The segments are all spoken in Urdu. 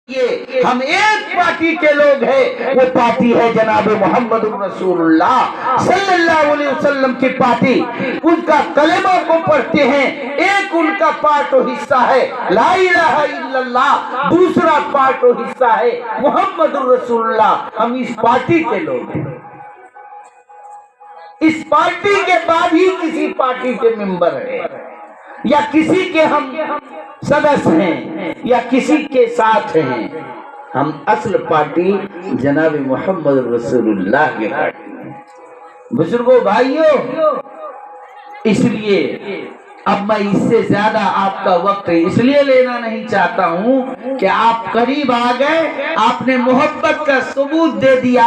یہ ہم ایک پارٹی کے لوگ ہیں، وہ پارٹی ہے جناب محمد رسول اللہ صلی اللہ علیہ وسلم کی پارٹی۔ ان کا کلمہ کو پڑھتے ہیں، ایک ان کا پارٹ و حصہ ہے لا الہ الا اللہ، دوسرا پارٹ و حصہ ہے محمد رسول اللہ۔ ہم اس پارٹی کے لوگ ہیں، اس پارٹی کے بعد ہی کسی پارٹی کے ممبر ہیں یا کسی کے ہم سدس ہیں یا کسی کے ساتھ ہیں۔ ہم اصل پارٹی جناب محمد رسول اللہ کی پارٹی ہیں۔ بزرگوں، بھائیوں، اس لیے اب میں اس سے زیادہ آپ کا وقت اس لیے لینا نہیں چاہتا ہوں کہ آپ قریب آ گئے، آپ نے محبت کا ثبوت دے دیا،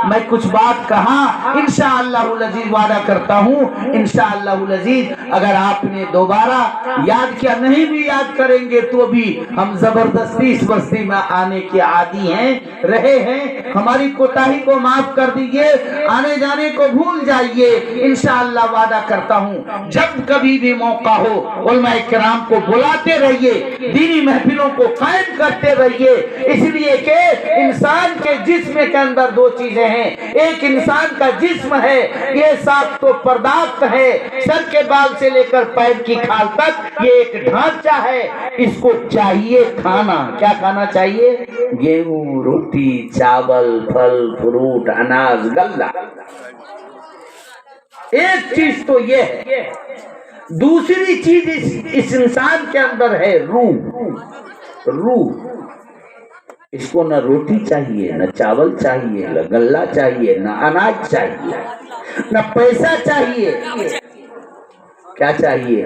میں کچھ بات کہا، انشاءاللہ العزیز وعدہ کرتا ہوں انشاءاللہ العزیز اگر آپ نے دوبارہ یاد کیا، نہیں بھی یاد کریں گے تو بھی ہم زبردستی اس بستی میں آنے کے عادی ہیں، رہے ہیں، ہماری کوتاہی کو معاف کر دیجئے، آنے جانے کو بھول جائیے، انشاءاللہ وعدہ کرتا ہوں جب کبھی بھی موقع ہو علماء کرام کو بلاتے رہیے، دینی محفلوں کو قائم کرتے رہیے، اس لیے کہ انسان کے جسم کے اندر دو چیزیں ہیں، ایک انسان کا جسم ہے، یہ ساخت و پرداخت ہے، سر کے بال سے لے کر پیر کی کھال تک یہ ایک ڈھانچہ ہے، اس کو چاہیے کھانا، کیا کھانا چاہیے؟ گیہوں، روٹی، چاول، پھل فروٹ، اناج، غلہ۔ ایک چیز تو یہ ہے، دوسری چیز اس انسان کے اندر ہے روح۔ اس کو نہ روٹی چاہیے، نہ چاول چاہیے، نہ غلہ چاہیے، نہ اناج چاہیے، نہ پیسہ چاہیے، کیا چاہیے؟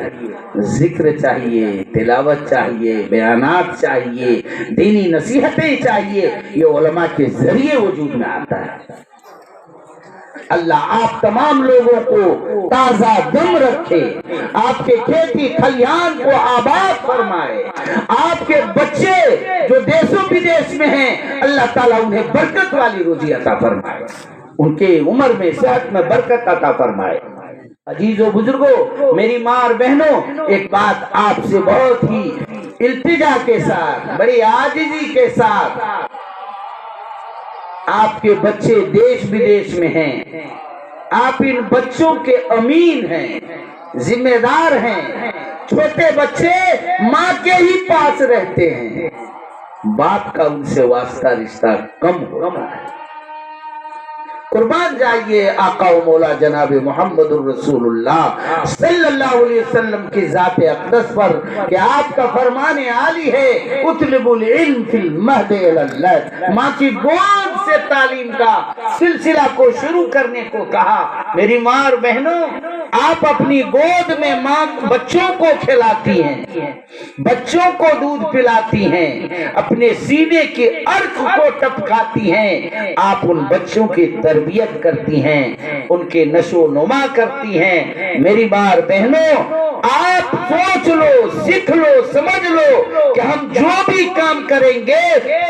ذکر چاہیے، تلاوت چاہیے، بیانات چاہیے، دینی نصیحتیں چاہیے، یہ علماء کے ذریعے وجود میں آتا ہے۔ اللہ آپ تمام لوگوں کو تازہ دم رکھے، آپ کے کھیتی کھلیان کو آباد فرمائے، آپ کے بچے جو دیش و بدیش میں ہیں اللہ تعالیٰ انہیں برکت والی روزی عطا فرمائے، ان کے عمر میں صحت میں برکت عطا فرمائے۔ عزیزو بزرگوں، میری ماں اور بہنوں، ایک بات آپ سے بہت ہی التجا کے ساتھ، بڑی عاجزی کے ساتھ، آپ کے بچے دیش بدیش میں ہیں، آپ ان بچوں کے امین ہیں، ذمہ دار ہیں، چھوٹے بچے ماں کے ہی پاس رہتے ہیں، باپ کا ان سے واسطہ رشتہ کم ہو رہا ہے۔ قربان جائیے آقا و مولا جناب محمد الرسول اللہ صلی اللہ علیہ وسلم کی ذات اقدس پر کہ آپ کا فرمان عالی ہے اطلب العلم فی المہد الی اللد، ماں کی گود سے تعلیم کا سلسلہ کو شروع کرنے کو کہا۔ میری ماں اور بہنوں، آپ اپنی گود میں ماں بچوں کو کھلاتی ہیں، بچوں کو دودھ پلاتی ہیں، اپنے سینے کے عرق کو ٹپکاتی ہیں، آپ ان بچوں کی تربیت کرتی ہیں، ان کے نشو و نما کرتی ہیں۔ میری ماں اور بہنوں، آپ سوچ لو، سیکھ لو، سمجھ لو کہ ہم جو بھی کام کریں گے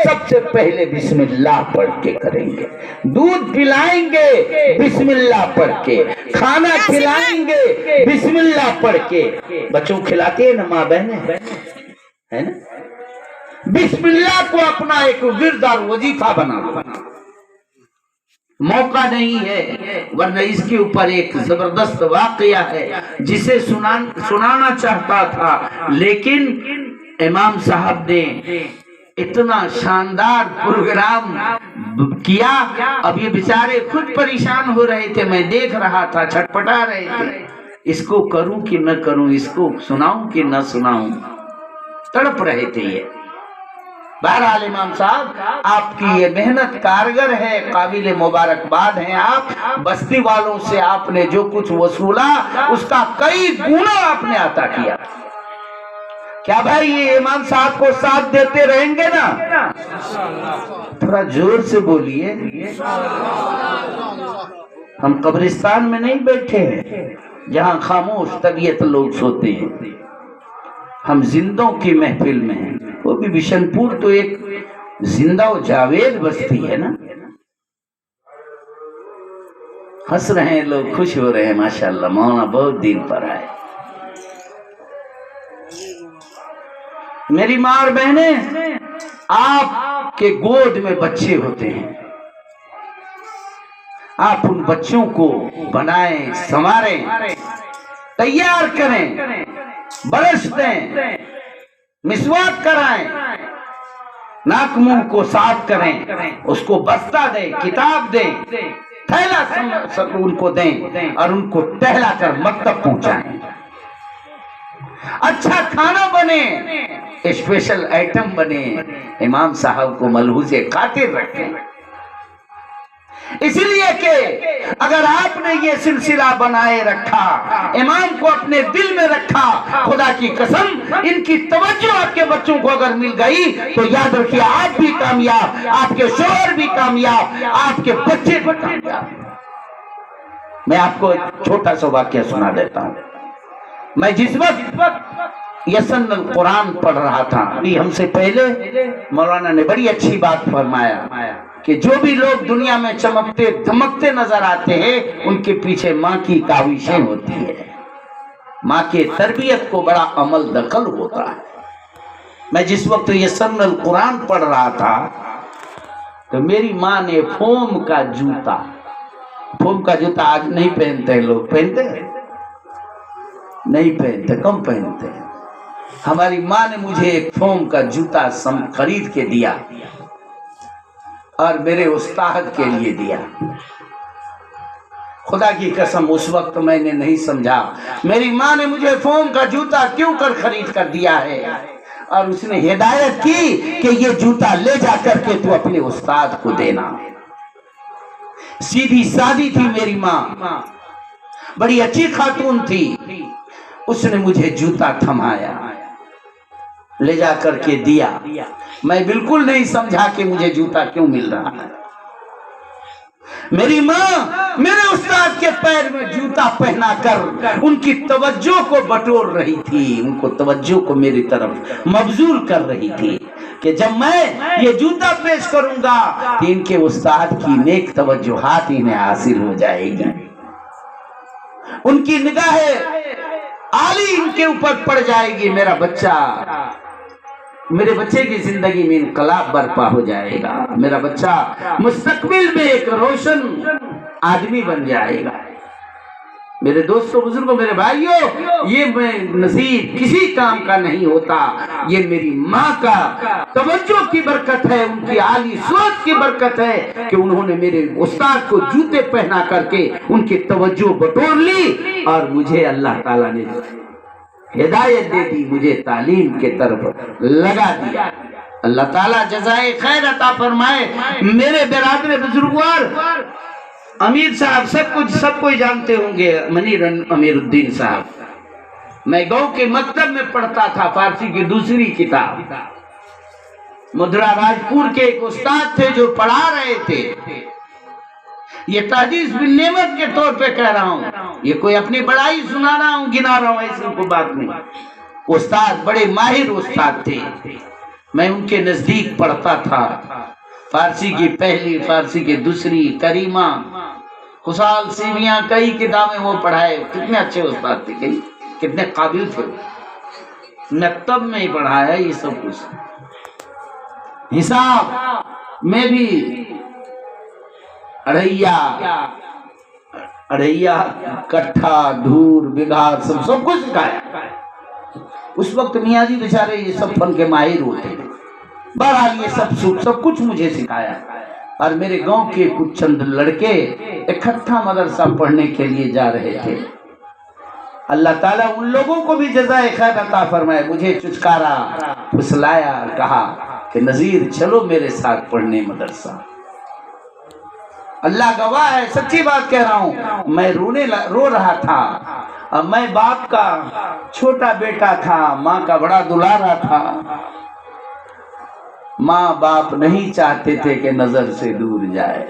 سب سے پہلے بسم اللہ پڑھ کے کریں گے، دودھ پلائیں گے بسم اللہ پڑھ کے، کھانا کھلائیں گے بسم اللہ پڑھ کے۔ بچوں کھلاتے ہیں نا ماں بہنیں، ہے نا؟ بسم اللہ کو اپنا ایک ورد اور وظیفہ بنا لو۔ موقع نہیں ہے ورنہ اس کے اوپر ایک زبردست واقعہ ہے جسے سنانا چاہتا تھا، لیکن امام صاحب نے اتنا شاندار پروگرام کیا، اب یہ بیچارے خود پریشان ہو رہے تھے، میں دیکھ رہا تھا، چھٹپٹا رہے تھے، اس کو کروں کہ نہ کروں، اس کو سناؤں کہ نہ سناؤں، تڑپ رہے تھے یہ۔ بہرحال امام صاحب، آپ کی یہ محنت کارگر ہے، قابل مبارکباد ہیں، آپ بستی والوں سے آپ نے جو کچھ وصولا اس کا کئی گنا آپ نے عطا کیا۔ کیا بھائی یہ امام صاحب کو ساتھ دیتے رہیں گے نا؟ تھوڑا زور سے بولیے، ہم قبرستان میں نہیں بیٹھے ہیں جہاں خاموش طبیعت لوگ سوتے ہیں، ہم زندوں کی محفل میں ہیں، وہ بھی بشن پور تو ایک زندہ و جاوید بستی ہے نا۔ ہنس رہے ہیں لوگ، خوش ہو رہے ہیں، ماشاءاللہ مولانا بہت دین پر آئے۔ میری ماں اور بہنیں، آپ کے گود میں بچے ہوتے ہیں، آپ ان بچوں کو بنائیں، سنواریں، تیار کریں، برش دیں، مسواک کرائیں، ناک منہ کو صاف کریں، اس کو بستہ دیں، کتاب دیں، تھیلا سکول کو دیں اور ان کو ٹہلا کر مکتب پہنچائیں، اچھا کھانا بنے، اسپیشل آئٹم بنے، امام صاحب کو ملحوظ خاطر رکھیں۔ اس لیے کہ اگر آپ نے یہ سلسلہ بنائے رکھا، امام کو اپنے دل میں رکھا، خدا کی قسم ان کی توجہ آپ کے بچوں کو اگر مل گئی تو یاد رکھیے آپ بھی کامیاب، آپ کے شوہر بھی کامیاب، آپ کے بچے بھی کامیاب۔ میں آپ کو ایک چھوٹا سا واقعہ سنا دیتا ہوں۔ میں جس وقت یسن القرآن پڑھ رہا تھا، ہم سے پہلے مولانا نے بڑی اچھی بات فرمایا کہ جو بھی لوگ دنیا میں چمکتے دھمکتے نظر آتے ہیں ان کے پیچھے ماں کی کاوشیں ہوتی ہیں، ماں کے تربیت کو بڑا عمل دخل ہوتا ہے۔ میں جس وقت یسن القرآن پڑھ رہا تھا تو میری ماں نے فوم کا جوتا آج نہیں پہنتے لوگ، پہنتے نہیں پہنتے، کم پہنتے ہیں۔ ہماری ماں نے مجھے ایک فوم کا جوتا خرید کے دیا اور میرے استاد کے لیے دیا۔ خدا کی قسم اس وقت میں نے نہیں سمجھا میری ماں نے مجھے فوم کا جوتا کیوں کر خرید کر دیا ہے، اور اس نے ہدایت کی کہ یہ جوتا لے جا کر کے تو اپنے استاد کو دینا۔ سیدھی سادی تھی میری ماں، بڑی اچھی خاتون تھی، اس نے مجھے جوتا تھمایا، لے جا کر کے دیا۔ میں بالکل نہیں سمجھا کہ مجھے جوتا کیوں مل رہا ہے۔ میری ماں میرے استاد کے پیر میں جوتا پہنا کر ان کی توجہ کو بٹور رہی تھی، ان کو توجہ کو میری طرف مبذول کر رہی تھی کہ جب میں یہ جوتا پیش کروں گا تو ان کے استاد کی نیک توجہات انہیں حاصل ہو جائے گی، ان کی نگاہ عالی ان کے اوپر پڑ جائے گی، میرے بچے کی زندگی میں انقلاب برپا ہو جائے گا، میرا بچہ مستقبل میں ایک روشن آدمی بن جائے گا۔ میرے دوستوں، بزرگوں، میرے بھائیوں، یہ میں نصیب کسی کام کا نہیں ہوتا، یہ میری ماں کا توجہ کی برکت ہے، ان کی عالی سوچ کی برکت ہے کہ انہوں نے میرے استاد کو جوتے پہنا کر کے ان کی توجہ بٹور لی اور مجھے اللہ تعالیٰ نے ہدایت دے دی، مجھے تعلیم کے طرف لگا دیا۔ اللہ تعالیٰ جزائے خیر عطا فرمائے۔ میرے برادر بزرگوار امیر صاحب سب کچھ جانتے ہوں گے، منیر امیر الدین صاحب، میں گاؤں کے مکتب میں پڑھتا تھا، فارسی کی دوسری کتاب، مدرا راجپور کے ایک استاد تھے جو پڑھا رہے تھے۔ یہ تحدیث بالنعمت کے طور پہ کہہ رہا ہوں، یہ کوئی اپنی بڑائی سنا رہا ہوں، گنا رہا ہوں، ایسی کوئی بات نہیں۔ استاد بڑے ماہر استاد تھے، میں ان کے نزدیک پڑھتا تھا، فارسی کی پہلی، فارسی کی دوسری، کریمہ، خصال، سیویاں، کئی کتابیں وہ پڑھائے۔ کتنے اچھے استاد تھے، کتنے قابل تھے، مکتب میں ہی پڑھایا یہ سب کچھ۔ حساب میں بھی اڑھیا کٹھا دھور بگھا سب کچھ سکھایا۔ اس وقت میاں جی بیچارے یہ سب فن کے ماہر ہوتے تھے، بہرحال یہ سب کچھ مجھے سکھایا۔ اور میرے گاؤں کے کچھ چند لڑکے اکٹھا مدرسہ پڑھنے کے لیے جا رہے تھے۔ اللہ تعالیٰ ان لوگوں کو بھی جزائے خیر عطا فرمائے، مجھے چچکارا، پھسلایا، کہا کہ نذیر چلو میرے ساتھ پڑھنے مدرسہ۔ اللہ گواہ ہے، سچی بات کہہ رہا ہوں، میں رو رہا تھا، اور میں باپ کا چھوٹا بیٹا تھا، ماں کا بڑا دلارا تھا۔ ماں باپ نہیں چاہتے تھے کہ نظر سے دور جائے۔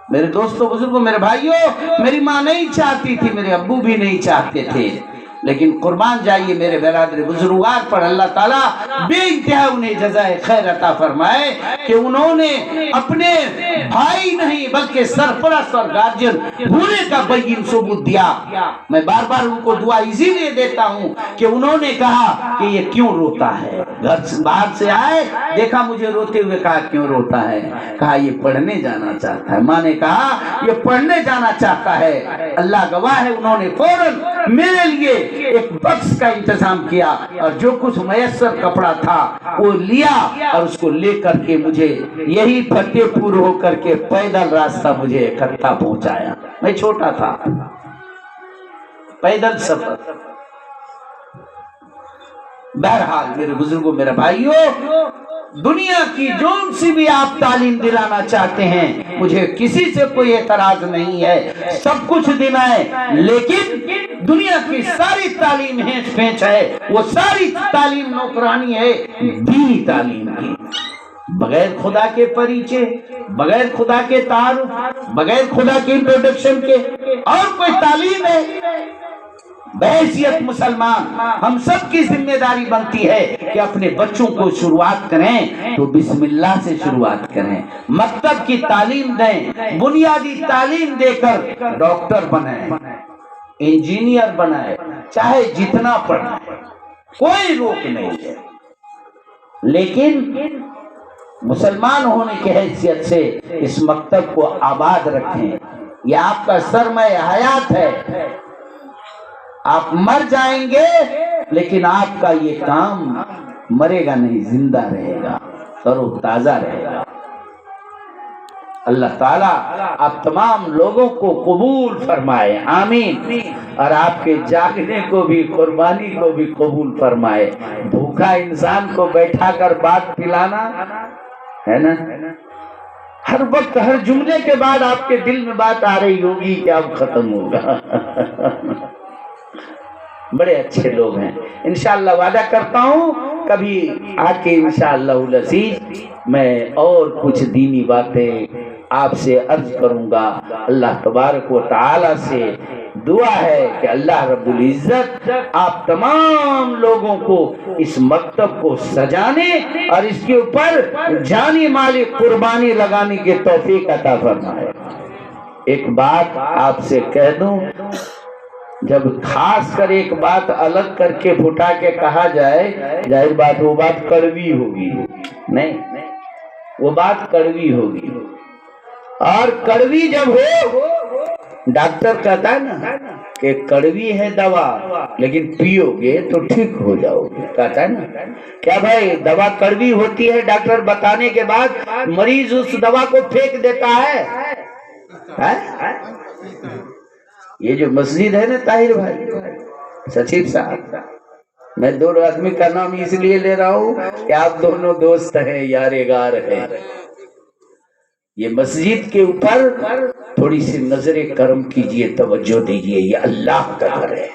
میرے دوستوں، بزرگوں، میرے بھائیوں، میری ماں نہیں چاہتی تھی، میرے ابو بھی نہیں چاہتے تھے، لیکن قربان جائیے میرے برادر بزرگوار پر اللہ تعالیٰ بے انتہا انہیں جزائے خیر عطا فرمائے کہ انہوں نے اپنے بھائی نہیں بلکہ سرپرست اور گارجین ہونے کا بین ثبوت دیا۔ میں بار بار ان کو دعا اسی لیے دیتا ہوں کہ انہوں نے کہا کہ یہ کیوں روتا ہے، گھر سے باہر سے آئے دیکھا مجھے روتے ہوئے، کہا کیوں روتا ہے، کہا یہ پڑھنے جانا چاہتا ہے۔ ماں نے کہا یہ پڑھنے جانا چاہتا ہے۔ اللہ گواہ ہے انہوں نے فوراً میرے لیے ایک بکس کا انتظام کیا اور جو کچھ میسر کپڑا تھا وہ لیا اور اس کو لے کر کے مجھے یہی فتح پور ہو کر کے پیدل راستہ مجھے اکٹھا پہنچایا۔ میں چھوٹا تھا، پیدل سفر۔ بہرحال میرے بزرگوں، میرے بھائیوں، دنیا کی جون سی بھی آپ تعلیم دلانا چاہتے ہیں، مجھے کسی سے کوئی اعتراض نہیں ہے، سب کچھ دلائیں، لیکن دنیا کی ساری تعلیم ہینچ پھینچ ہے، وہ ساری تعلیم نوکرانی ہے دینی تعلیم کی۔ بغیر خدا کے پریچے، بغیر خدا کے تعارف، بغیر خدا کے انٹروڈکشن کے اور کوئی تعلیم ہے؟ بحیثیت مسلمان ہم سب کی ذمہ داری بنتی ہے کہ اپنے بچوں کو شروعات کریں تو بسم اللہ سے شروعات کریں، مکتب کی تعلیم دیں، بنیادی تعلیم دے کر ڈاکٹر بنائیں، انجینئر بنائیں، چاہے جتنا پڑھیں، کوئی روک نہیں ہے، لیکن مسلمان ہونے کی حیثیت سے اس مکتب کو آباد رکھیں۔ یہ آپ کا سرمایہ حیات ہے، آپ مر جائیں گے لیکن آپ کا یہ کام مرے گا نہیں، زندہ رہے گا، تر و تازہ رہے گا۔ اللہ تعالیٰ آپ تمام لوگوں کو قبول فرمائے، آمین، اور آپ کے جاگنے کو بھی، قربانی کو بھی قبول فرمائے۔ بھوکا انسان کو بیٹھا کر بات پلانا ہے نا، ہر وقت ہر جملے کے بعد آپ کے دل میں بات آ رہی ہوگی کہ اب ختم ہوگا۔ بڑے اچھے لوگ ہیں، انشاءاللہ وعدہ کرتا ہوں کبھی آ کے انشاءاللہ العزیز میں اور کچھ دینی باتیں آپ سے عرض کروں گا۔ اللہ تبارک و تعالی سے دعا ہے کہ اللہ رب العزت آپ تمام لوگوں کو اس مکتب کو سجانے اور اس کے اوپر جانی مالی قربانی لگانے کی توفیق عطا فرمائے۔ ایک بات آپ سے کہہ دوں، جب خاص کر ایک بات الگ کر کے پھٹا کے کہا جائے، ظاہر بات وہ بات کڑوی ہوگی، نہیں وہ بات کڑوی ہوگی، اور کڑوی جب ہو، ڈاکٹر کہتا ہے نا کہ کڑوی ہے دوا لیکن پیو گے تو ٹھیک ہو جاؤ گے، کہتا ہے نا، کیا بھائی دوا کڑوی ہوتی ہے؟ ڈاکٹر بتانے کے بعد مریض اس دوا کو پھینک دیتا ہے۔ یہ جو مسجد ہے نا طاہر بھائی، سچیب صاحب، میں دو آدمی کا نام اس لیے لے رہا ہوں کہ آپ دونوں دوست ہیں، یار گار ہیں۔ یہ مسجد کے اوپر تھوڑی سی نظر کرم کیجئے، توجہ دیجئے، یہ اللہ کا گھر ہے۔